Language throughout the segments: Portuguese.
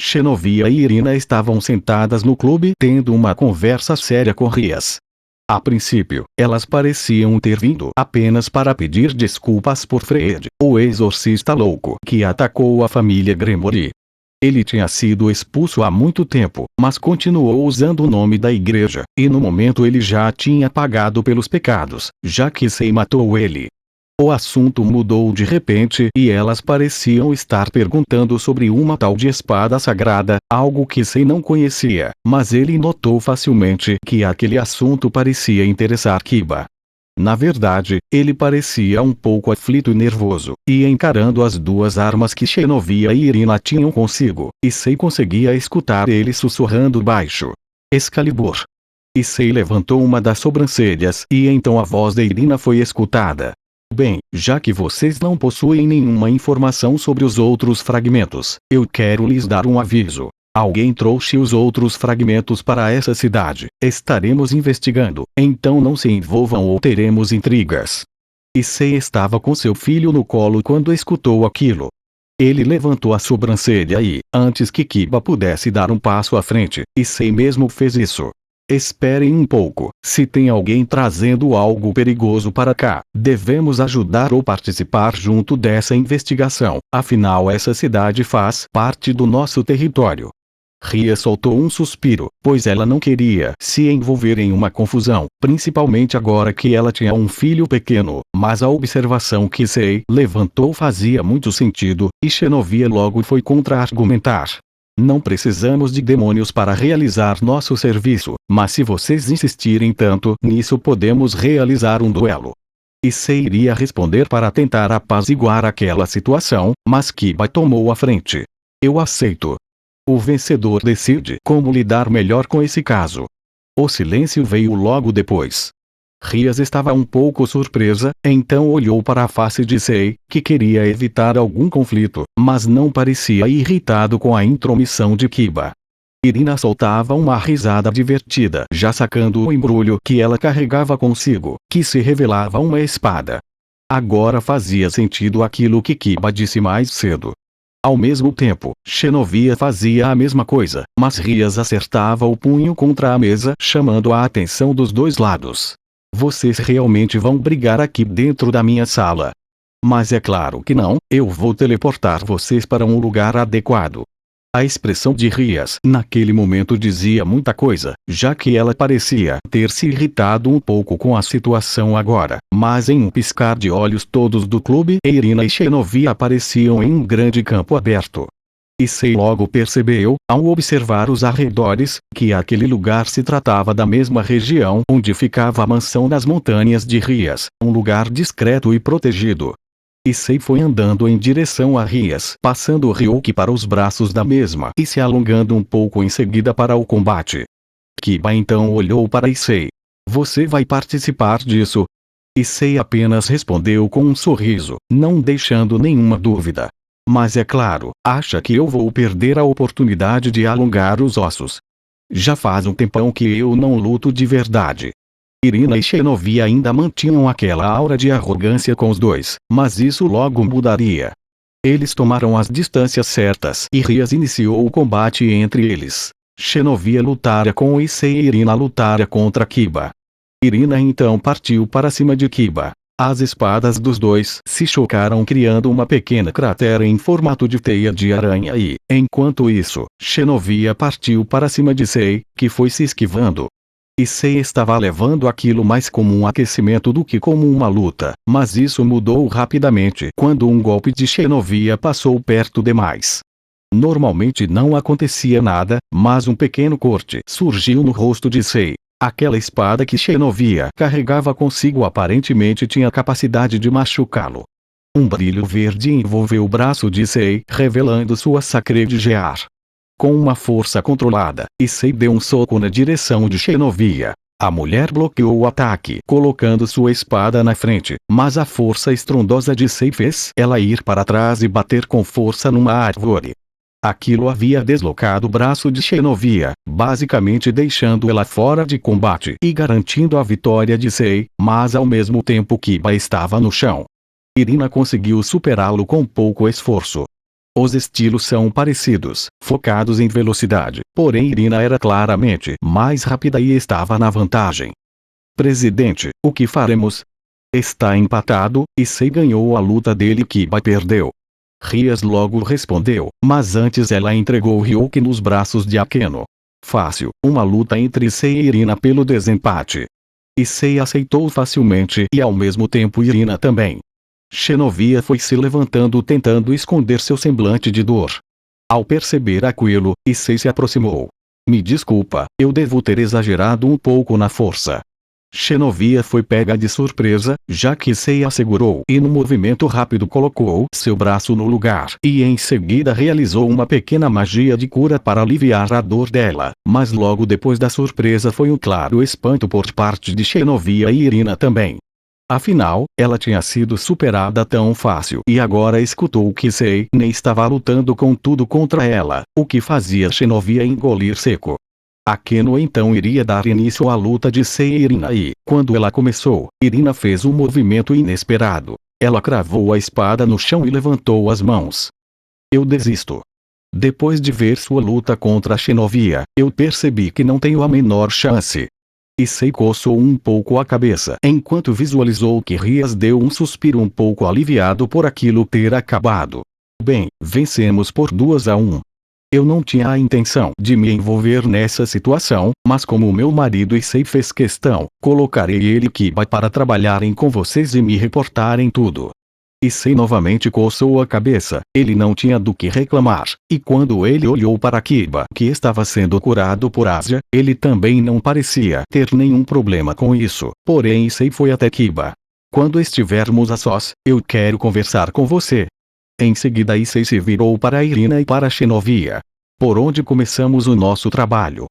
Xenovia e Irina estavam sentadas no clube tendo uma conversa séria com Rias. A princípio, elas pareciam ter vindo apenas para pedir desculpas por Fred, o exorcista louco que atacou a família Gremory. Ele tinha sido expulso há muito tempo, mas continuou usando o nome da igreja, e no momento ele já tinha pagado pelos pecados, já que Sei matou ele. O assunto mudou de repente e elas pareciam estar perguntando sobre uma tal de espada sagrada, algo que Sei não conhecia, mas ele notou facilmente que aquele assunto parecia interessar Kiba. Na verdade, ele parecia um pouco aflito e nervoso, e encarando as duas armas que Xenovia e Irina tinham consigo, e Sei conseguia escutar ele sussurrando baixo. Excalibur. E Sei levantou uma das sobrancelhas e então a voz de Irina foi escutada. Bem, já que vocês não possuem nenhuma informação sobre os outros fragmentos, eu quero lhes dar um aviso. Alguém trouxe os outros fragmentos para essa cidade. Estaremos investigando, então não se envolvam ou teremos intrigas. E Sei estava com seu filho no colo quando escutou aquilo. Ele levantou a sobrancelha e, antes que Kiba pudesse dar um passo à frente, e Sei mesmo fez isso. Esperem um pouco, se tem alguém trazendo algo perigoso para cá, devemos ajudar ou participar junto dessa investigação, afinal essa cidade faz parte do nosso território. Ria soltou um suspiro, pois ela não queria se envolver em uma confusão, principalmente agora que ela tinha um filho pequeno, mas a observação que Sei levantou fazia muito sentido, e Xenovia logo foi contra-argumentar. Não precisamos de demônios para realizar nosso serviço, mas se vocês insistirem tanto nisso podemos realizar um duelo. E Sei iria responder para tentar apaziguar aquela situação, mas Kiba tomou a frente. Eu aceito. O vencedor decide como lidar melhor com esse caso. O silêncio veio logo depois. Rias estava um pouco surpresa, então olhou para a face de Sei, que queria evitar algum conflito, mas não parecia irritado com a intromissão de Kiba. Irina soltava uma risada divertida, já sacando o embrulho que ela carregava consigo, que se revelava uma espada. Agora fazia sentido aquilo que Kiba disse mais cedo. Ao mesmo tempo, Xenovia fazia a mesma coisa, mas Rias acertava o punho contra a mesa, chamando a atenção dos dois lados. Vocês realmente vão brigar aqui dentro da minha sala? Mas é claro que não, eu vou teleportar vocês para um lugar adequado. A expressão de Rias naquele momento dizia muita coisa, já que ela parecia ter se irritado um pouco com a situação agora, mas em um piscar de olhos todos do clube Irina e Xenovia apareciam em um grande campo aberto. E Sei logo percebeu, ao observar os arredores, que aquele lugar se tratava da mesma região onde ficava a mansão nas montanhas de Rias, um lugar discreto e protegido. E Sei foi andando em direção a Rias, passando Ryuki para os braços da mesma e se alongando um pouco em seguida para o combate. Kiba então olhou para Issei. Você vai participar disso? Issei apenas respondeu com um sorriso, não deixando nenhuma dúvida. Mas é claro, acha que eu vou perder a oportunidade de alongar os ossos? Já faz um tempão que eu não luto de verdade. Irina e Xenovia ainda mantinham aquela aura de arrogância com os dois, mas isso logo mudaria. Eles tomaram as distâncias certas e Rias iniciou o combate entre eles. Xenovia lutara com Issei e Irina lutara contra Kiba. Irina então partiu para cima de Kiba. As espadas dos dois se chocaram criando uma pequena cratera em formato de teia de aranha e, enquanto isso, Xenovia partiu para cima de Sei, que foi se esquivando. E Sei estava levando aquilo mais como um aquecimento do que como uma luta, mas isso mudou rapidamente quando um golpe de Xenovia passou perto demais. Normalmente não acontecia nada, mas um pequeno corte surgiu no rosto de Sei. Aquela espada que Xenovia carregava consigo aparentemente tinha capacidade de machucá-lo. Um brilho verde envolveu o braço de Sei, revelando sua Sacred Gear. Com uma força controlada, Issei deu um soco na direção de Xenovia. A mulher bloqueou o ataque, colocando sua espada na frente, mas a força estrondosa de Issei fez ela ir para trás e bater com força numa árvore. Aquilo havia deslocado o braço de Xenovia, basicamente deixando ela fora de combate e garantindo a vitória de Sei, mas ao mesmo tempo Kiba estava no chão. Irina conseguiu superá-lo com pouco esforço. Os estilos são parecidos, focados em velocidade, porém Irina era claramente mais rápida e estava na vantagem. Presidente, o que faremos? Está empatado, Issei ganhou a luta dele e Kiba perdeu. Rias logo respondeu, mas antes ela entregou Ryuki nos braços de Akeno. Fácil, uma luta entre Issei e Irina pelo desempate. Issei aceitou facilmente e ao mesmo tempo Irina também. Xenovia foi se levantando tentando esconder seu semblante de dor. Ao perceber aquilo, Issei se aproximou. Me desculpa, eu devo ter exagerado um pouco na força. Xenovia foi pega de surpresa, já que Issei assegurou e num movimento rápido colocou seu braço no lugar e em seguida realizou uma pequena magia de cura para aliviar a dor dela, mas logo depois da surpresa foi um claro espanto por parte de Xenovia e Irina também. Afinal, ela tinha sido superada tão fácil e agora escutou que Issei nem estava lutando com tudo contra ela, o que fazia Xenovia engolir seco. Akeno então iria dar início à luta de Issei e Irina e, quando ela começou, Irina fez um movimento inesperado. Ela cravou a espada no chão e levantou as mãos. Eu desisto. Depois de ver sua luta contra Xenovia, eu percebi que não tenho a menor chance. Issei coçou um pouco a cabeça enquanto visualizou que Rias deu um suspiro um pouco aliviado por aquilo ter acabado. Bem, vencemos por 2-1. Eu não tinha a intenção de me envolver nessa situação, mas como meu marido Issei fez questão, colocarei ele e Kiba para trabalharem com vocês e me reportarem tudo. Issei novamente coçou a cabeça, ele não tinha do que reclamar, e quando ele olhou para Kiba que estava sendo curado por Ásia, ele também não parecia ter nenhum problema com isso, porém Issei foi até Kiba. Quando estivermos a sós, eu quero conversar com você. Em seguida Issei se virou para Irina e para Xenovia. Por onde começamos o nosso trabalho?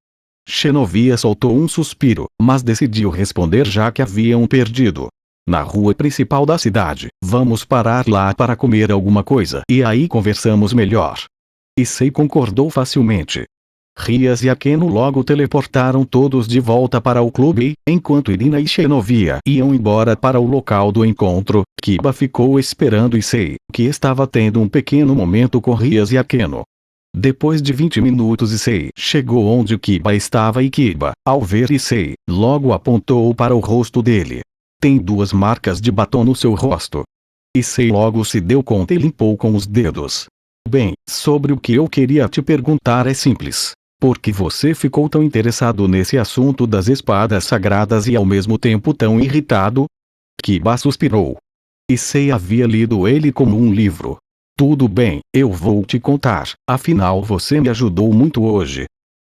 Xenovia soltou um suspiro, mas decidiu responder já que haviam perdido. Na rua principal da cidade, vamos parar lá para comer alguma coisa e aí conversamos melhor. Issei concordou facilmente. Rias e Akeno logo teleportaram todos de volta para o clube, enquanto Irina e Xenovia iam embora para o local do encontro. Kiba ficou esperando Issei, que estava tendo um pequeno momento com Rias e Akeno. Depois de 20 minutos Issei chegou onde Kiba estava e Kiba, ao ver Issei, logo apontou para o rosto dele. Tem 2 marcas de batom no seu rosto. Issei logo se deu conta e limpou com os dedos. Bem, sobre o que eu queria te perguntar é simples. Por que você ficou tão interessado nesse assunto das espadas sagradas e ao mesmo tempo tão irritado? Kiba suspirou. Issei havia lido ele como um livro. Tudo bem, eu vou te contar, afinal você me ajudou muito hoje.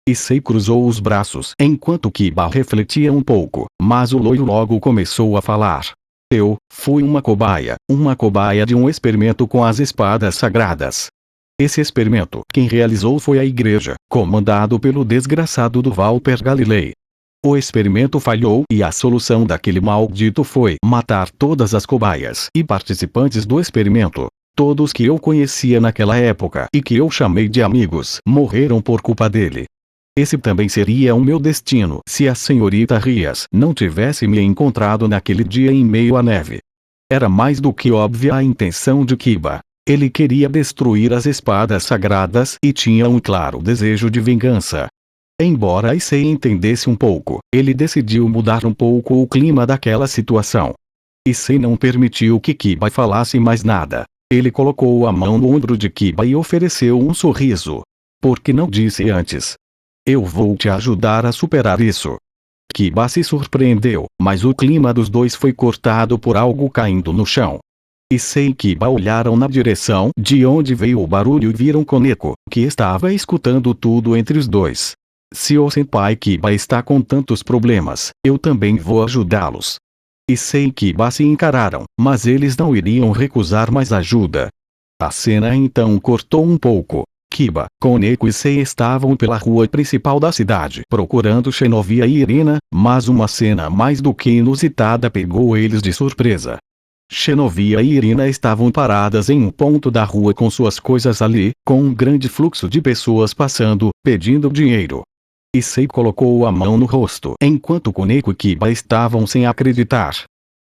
Issei cruzou os braços enquanto Kiba refletia um pouco, mas o loiro logo começou a falar. Eu fui uma cobaia de um experimento com as espadas sagradas. Esse experimento quem realizou foi a igreja, comandado pelo desgraçado do Valper Galilei. O experimento falhou e a solução daquele maldito foi matar todas as cobaias e participantes do experimento. Todos que eu conhecia naquela época e que eu chamei de amigos morreram por culpa dele. Esse também seria o meu destino se a senhorita Rias não tivesse me encontrado naquele dia em meio à neve. Era mais do que óbvia a intenção de Kiba. Ele queria destruir as espadas sagradas e tinha um claro desejo de vingança. Embora Issei entendesse um pouco, ele decidiu mudar um pouco o clima daquela situação. Issei não permitiu que Kiba falasse mais nada. Ele colocou a mão no ombro de Kiba e ofereceu um sorriso. Por que não disse antes? Eu vou te ajudar a superar isso. Kiba se surpreendeu, mas o clima dos dois foi cortado por algo caindo no chão. Issei e Kiba olharam na direção de onde veio o barulho e viram Koneko, que estava escutando tudo entre os dois. Se o senpai Kiba está com tantos problemas, eu também vou ajudá-los. Issei e Kiba se encararam, mas eles não iriam recusar mais ajuda. A cena então cortou um pouco. Kiba, Koneko e Issei estavam pela rua principal da cidade procurando Xenovia e Irina, mas uma cena mais do que inusitada pegou eles de surpresa. Xenovia e Irina estavam paradas em um ponto da rua com suas coisas ali, com um grande fluxo de pessoas passando, pedindo dinheiro. Issei colocou a mão no rosto enquanto Koneko e Kiba estavam sem acreditar.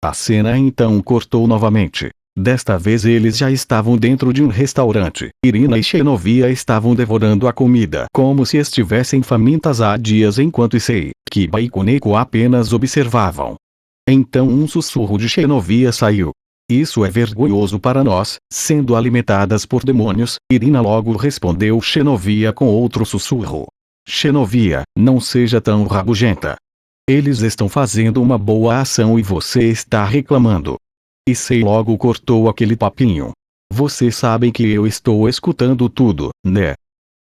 A cena então cortou novamente. Desta vez eles já estavam dentro de um restaurante. Irina e Xenovia estavam devorando a comida como se estivessem famintas há dias, enquanto Issei, Kiba e Koneko apenas observavam. Então um sussurro de Xenovia saiu. Isso é vergonhoso para nós, sendo alimentadas por demônios. Irina logo respondeu Xenovia com outro sussurro. Xenovia, não seja tão rabugenta. Eles estão fazendo uma boa ação e você está reclamando. Issei logo cortou aquele papinho. Vocês sabem que eu estou escutando tudo, né?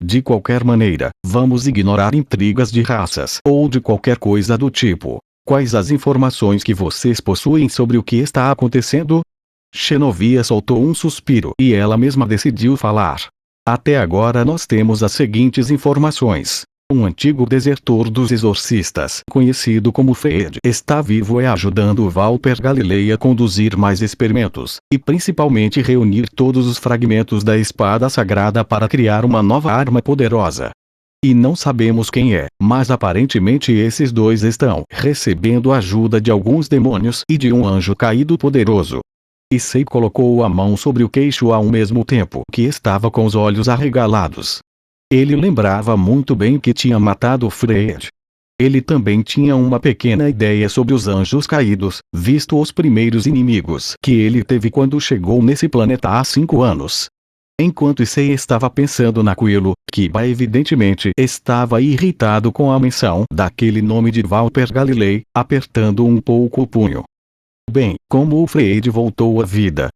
De qualquer maneira, vamos ignorar intrigas de raças ou de qualquer coisa do tipo. Quais as informações que vocês possuem sobre o que está acontecendo? Xenovia soltou um suspiro e ela mesma decidiu falar. Até agora nós temos as seguintes informações. Um antigo desertor dos exorcistas, conhecido como Fred, está vivo e ajudando Valper Galilei a conduzir mais experimentos, e principalmente reunir todos os fragmentos da espada sagrada para criar uma nova arma poderosa. E não sabemos quem é, mas aparentemente esses dois estão recebendo ajuda de alguns demônios e de um anjo caído poderoso. Issei colocou a mão sobre o queixo ao mesmo tempo que estava com os olhos arregalados. Ele lembrava muito bem que tinha matado Fred. Ele também tinha uma pequena ideia sobre os anjos caídos, visto os primeiros inimigos que ele teve quando chegou nesse planeta há 5 anos. Enquanto Issei estava pensando naquilo, Kiba evidentemente estava irritado com a menção daquele nome de Valper Galilei, apertando um pouco o punho. Bem, como o Fred voltou à vida?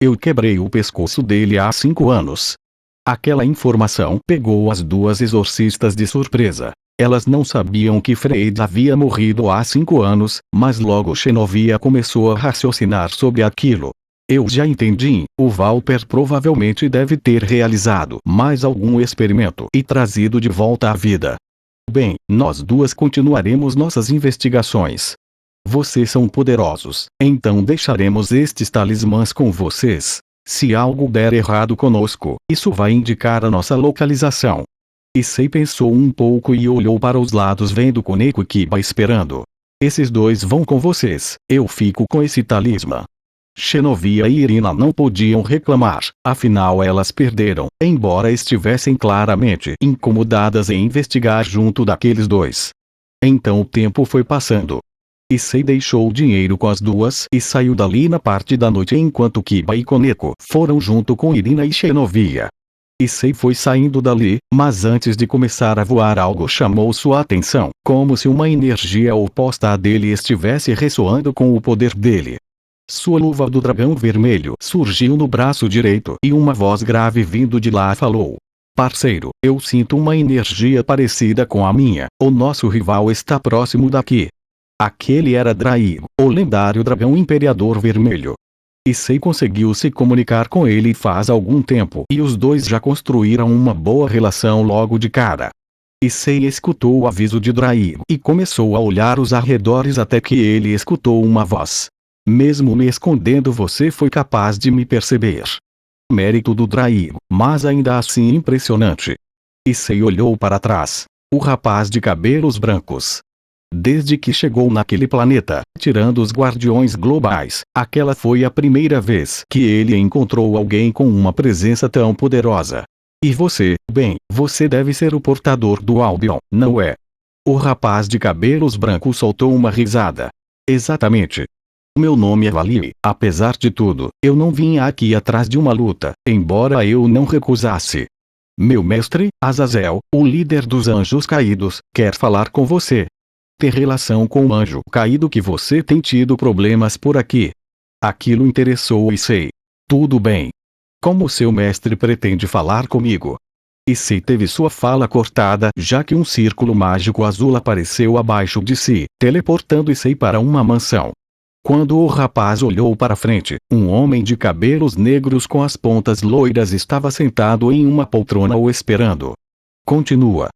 Eu quebrei o pescoço dele há 5 anos. Aquela informação pegou as duas exorcistas de surpresa. Elas não sabiam que Fred havia morrido há 5 anos, mas logo Xenovia começou a raciocinar sobre aquilo. Eu já entendi, o Valper provavelmente deve ter realizado mais algum experimento e trazido de volta à vida. Bem, nós duas continuaremos nossas investigações. Vocês são poderosos, então deixaremos estes talismãs com vocês. Se algo der errado conosco, isso vai indicar a nossa localização. Issei pensou um pouco e olhou para os lados vendo Koneko e Kiba esperando. Esses dois vão com vocês, eu fico com esse talismã. Xenovia e Irina não podiam reclamar, afinal elas perderam, embora estivessem claramente incomodadas em investigar junto daqueles dois. Então o tempo foi passando. Issei deixou o dinheiro com as duas e saiu dali na parte da noite enquanto Kiba e Koneko foram junto com Irina e Xenovia. Issei foi saindo dali, mas antes de começar a voar algo chamou sua atenção, como se uma energia oposta à dele estivesse ressoando com o poder dele. Sua luva do dragão vermelho surgiu no braço direito e uma voz grave vindo de lá falou. Parceiro, eu sinto uma energia parecida com a minha, o nosso rival está próximo daqui. Aquele era Draigo, o lendário dragão imperador vermelho. Issei conseguiu se comunicar com ele faz algum tempo e os dois já construíram uma boa relação logo de cara. Issei escutou o aviso de Draigo e começou a olhar os arredores até que ele escutou uma voz. Mesmo me escondendo você foi capaz de me perceber. Mérito do Draigo, mas ainda assim impressionante. Issei olhou para trás. O rapaz de cabelos brancos. Desde que chegou naquele planeta, tirando os guardiões globais, aquela foi a primeira vez que ele encontrou alguém com uma presença tão poderosa. E você, bem, você deve ser o portador do Albion, não é? O rapaz de cabelos brancos soltou uma risada. Exatamente. Meu nome é Valili. Apesar de tudo, eu não vim aqui atrás de uma luta, embora eu não recusasse. Meu mestre, Azazel, o líder dos anjos caídos, quer falar com você. Ter relação com o anjo caído que você tem tido problemas por aqui. Aquilo interessou Issei. Tudo bem. Como seu mestre pretende falar comigo? Issei teve sua fala cortada já que um círculo mágico azul apareceu abaixo de si, teleportando Issei para uma mansão. Quando o rapaz olhou para frente, um homem de cabelos negros com as pontas loiras estava sentado em uma poltrona o esperando. Continua.